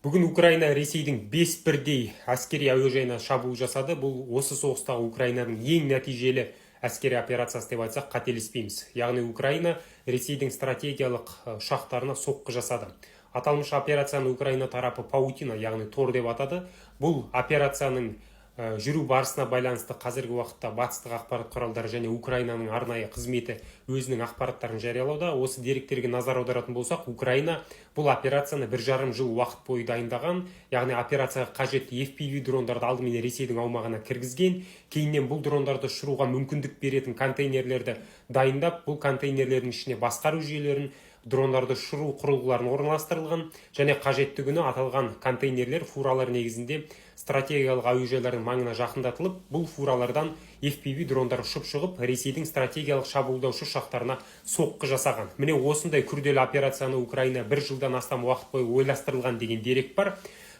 Бүгін Украина Ресейдің 5 бірдей әскери әуежайына шабуыл жасады. Бұл осы соғыстағы Украинаның ең нәтижелі әскери операциясы деп айтсақ қателеспейміз. Яғни Украина Ресейдің стратегиялық ұшақтарына соққы жасады. Аталмыш операцияны Украина тарапы паутина, яғни тор деп атады. Бұл операцияның жүру барысына байланысты қазіргі уақытта батыстық ақпарат құралдары және Украинаның арнайы қызметі өзінің ақпараттарын жариялауда. Осы деректерге назар аударатын болсақ, Украина бұл операцияны 1,5 жыл уақыт бойы дайындаған, яғни операцияға қажетті FPV дрондарды алдымен Ресейдің аумағына кіргізген, кейіннен бұл дрондарды ұшыруға мүмкіндік беретін контейнерлерді дайындап, бұл контейнерлердің ішіне басқару жүйелерін, дрондарды ұшыру құрылғыларын орналастырылған, және қажетті күні аталған контейнерлер фуралар негізінде стратегиялық әуежайлардың маңына жақындатылып, бұл фуралардан FPV дрондар ұшып шығып, Ресейдің стратегиялық шабуылдаушы ұшақтарына соққы жасаған. Міне осындай күрделі операцияны Украина 1 жылдан астам уақыт бойы ойластырылған деген дерек бар.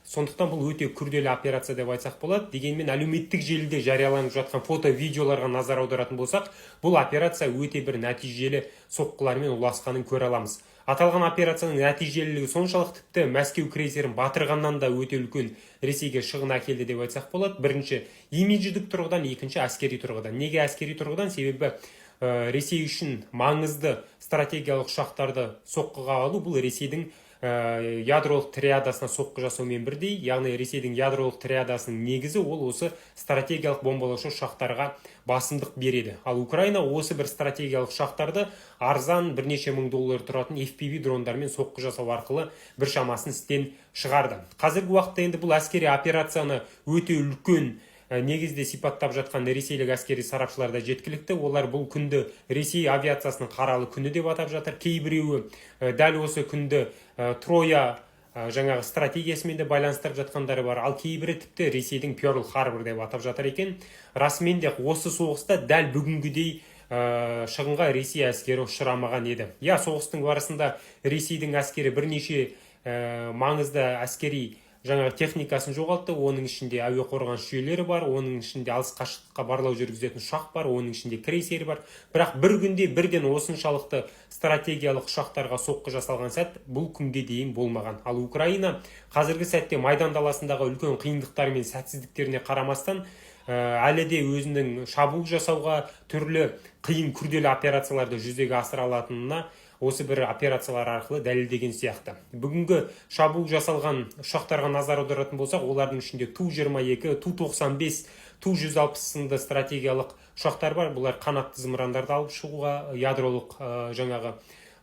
Сондықтан бұл өте күрделі операция деп айтсақ болады. Дегенмен әлеуметтік желіде жарияланып жатқан фото-видеоларға назар аударатын болсақ, бұл операция өте бір нәтижелі соққылармен ұласқанын көре аламыз. Аталған операцияның нәтижелілігі соншалық тіпті Мәскеу крейсерін батырғаннан да өте үлкен Ресейге шығын әкелді деп айтсақ болады. Бірінші, имидждік тұрғыдан, екінші әскери тұрғыдан. Неге әскери тұрғыдан? Себебі Ресей үшін маңызды стратегиялық ұшақтарды соққыға алу бұл Ресейдің ядролық триадасына соққы жасаумен бірдей, яғни Ресейдің ядролық триадасының негізі ол осы стратегиялық бомбалаушы ұшақтарға басымдық береді. Ал Украина осы бір стратегиялық ұшақтарды арзан бірнеше мың доллар тұратын FPV дрондармен соққы жасау арқылы бір шамасын істен шығарды. Қазіргі уақытта енді бұл әскери операцияны өте үлкен негізде сипаттап жатқан ресейлік әскери сарапшылар да жеткілікті. Олар бұл күнді Ресей авиациясының қаралы күні деп атап жатыр. Кейбіреуі дәл осы күнді Троя жаңағы стратегиясымен де байланыстырып жатқандары бар. Ал кейбірі тіпті Ресейдің Перл Харбор деп атап жатыр екен. Расымен де осы соғыста дәл бүгінгідей шығынға Ресей әскері ұшырамаған еді. Соғыстың барысында Ресейдің әскері бірнеше маңызды әскери жаңағы техникасын жоғалтты. Оның ішінде әуе қорғаныс жүйелері бар, оның ішінде алыс қашықтыққа барлау жүргізетін ұшақ бар, оның ішінде крейсер бар. Бірақ бір күнде бірден осыншалықты стратегиялық ұшақтарға соққы жасалған сәт бұл күнге дейін болмаған. Ал Украина қазіргі сәтте майдан даласындағы үлкен қиындықтар мен сәтсіздіктеріне қарамастан әлі де өзінің шабуыл жасауға түрлі қиын күрделі операцияларды жүзеге асыра алатынына осы бір операциялар арқылы дәлелдеген сияқты. Бүгінгі шабуыл жасалған ұшақтарға назар аударатын болсақ, олардың ішінде Ту-22, Ту-95, Ту-160 сынды стратегиялық ұшақтар бар. Бұлар қанатты зымырандарды алып шығуға, ядролық жаңағы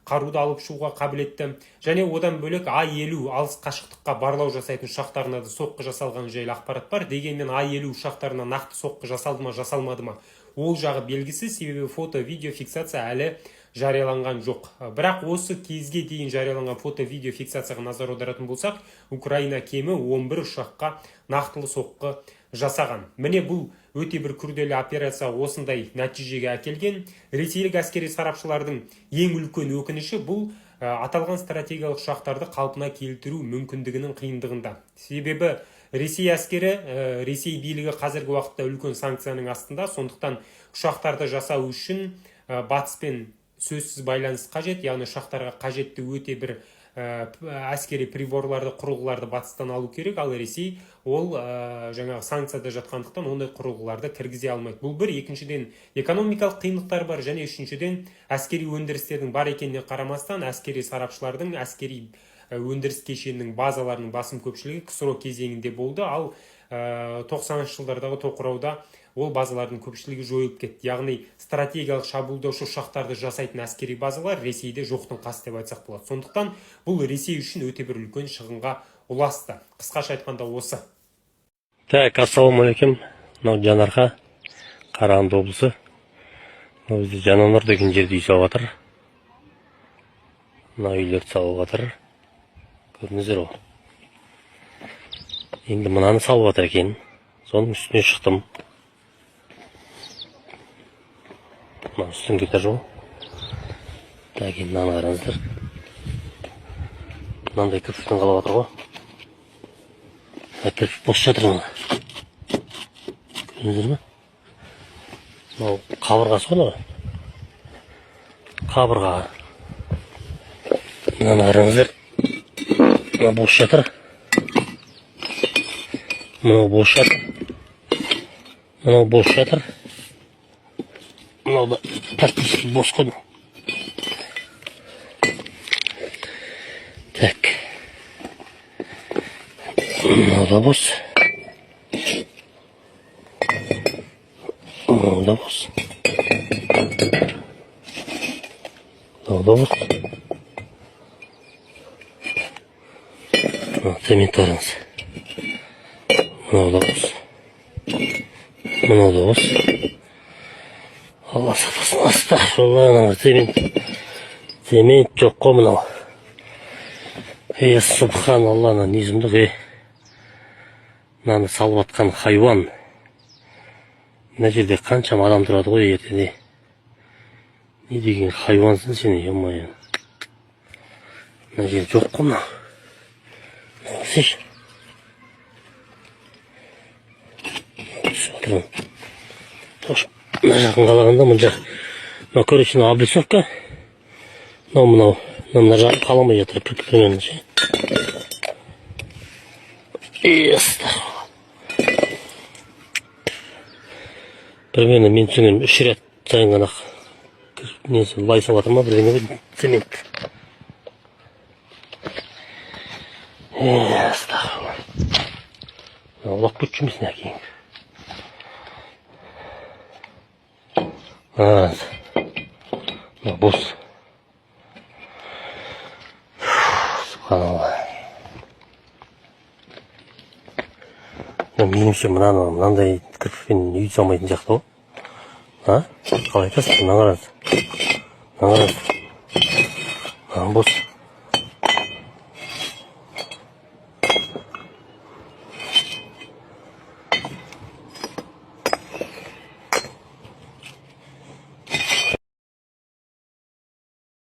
қаруды алып шығуға қабілетті. Және одан бөлек А-50 алыс қашықтыққа барлау жасайтын ұшақтарына да соққы жасалған жайлы ақпарат бар. Дегенмен А-50 ұшақтарына нақты соққы жасалды ма, жасалмады ма, ол жағы белгісіз, себебі фото-видео фиксация әлі жарияланған жоқ. Бірақ осы кезге дейін жарияланған фото-видео фиксацияға назар аударатын болсақ, Украина кемі 11 ұшаққа нақтылы соққы жасаған. Міне бұл өте бір күрделі операция осындай нәтижеге әкелген. Ресейлік әскери сарапшылардың ең үлкен өкініші бұл аталған стратегиялық ұшақтарды қалпына келтіру мүмкіндігінің қиындығында. Себебі Ресей әскері, Ресей билігі қазіргі уақытта үлкен санкцияның астында, сондықтан ұшақтарды жасау үшін батыспен сөзсіз байланыс қажет, яғни ұшақтарға қажетті өте бір әскери приборларды, құрылғыларды батыстан алу керек, ал Ресей ол жаңағы санкцияда жатқандықтан ондай құрылғыларды кіргізе алмайды. Бұл бір, екіншіден экономикалық қиындықтар бар, және үшіншіден әскери өндірістердің бар екеніне қарамастан әскери сарапшылардың әскери өндіріс кешенінің базаларының басым көпшілігі КСРО кезеңінде болды, ал 90-шы жылдардағы тоқырауда ол базалардың көпшілігі жойылып кетті. Яғни стратегиялық шабуылдаушы ұшақтарды жасайтын әскери базалар Ресейде жоқтың қасы деп айтсақ болады. Сондықтан бұл Ресей үшін өте бір үлкен шығынға ұласты. Қысқаша айтқанда осы. Так, ассалаумағалейкум. Мынау Жанарқа, Қарағанды облысы. Мынау бізде Жананұр деген жерде үй салып жатыр. Мынау үйлерді салып жатыр. Көрдіңіздер ғой. Енді мынаны салып жатыр екен. Соның үстіне шықтым. Мына үстін кетер жоқ. Так, енді мынаны қараңыздар. Мынандай кірпіктен қалап жатыр ғой. Кірпік бос жатыр мына. Көрдіңіздер ме? Мынау қабырғасы ғой. Қабырға. Мынаны қараңыздар. Мына бос жатыр. Мынау бос жатыр. Мынау бос жатыр. Мынау да практически бос қой. Так. Мынау да бос. Мынау да бос. Мынау да бос. Цементтарыңыз. Мынау да бос. Мынау да бос. Алла сақтасын. Астағфирулла, цемент жоқ қой мынау. Субханалла, не сұмдық, мынаны салып атқан хайуан. Мына жерде қаншама адам тұрады ғой ертеде. Не деген хайуансың сен, е-мое. Мына жер жоқ қой мынау. Сеш. Мына жақын қалағанда мұнда көресіні облицовка. Мынау мына жағын қаламай жатыр примерно ше. Примерно мен түсінген 3 рет сайын ғана несі лай салып жатыр ма бірдеңе ғой цемент. Олап көтшіміз не әкейін. Бос. Субханалла. Меніңше мынандай кірпішпен үй салмайтын сияқты ғой. Қалай айтасың? Мына қараңыз. Бос.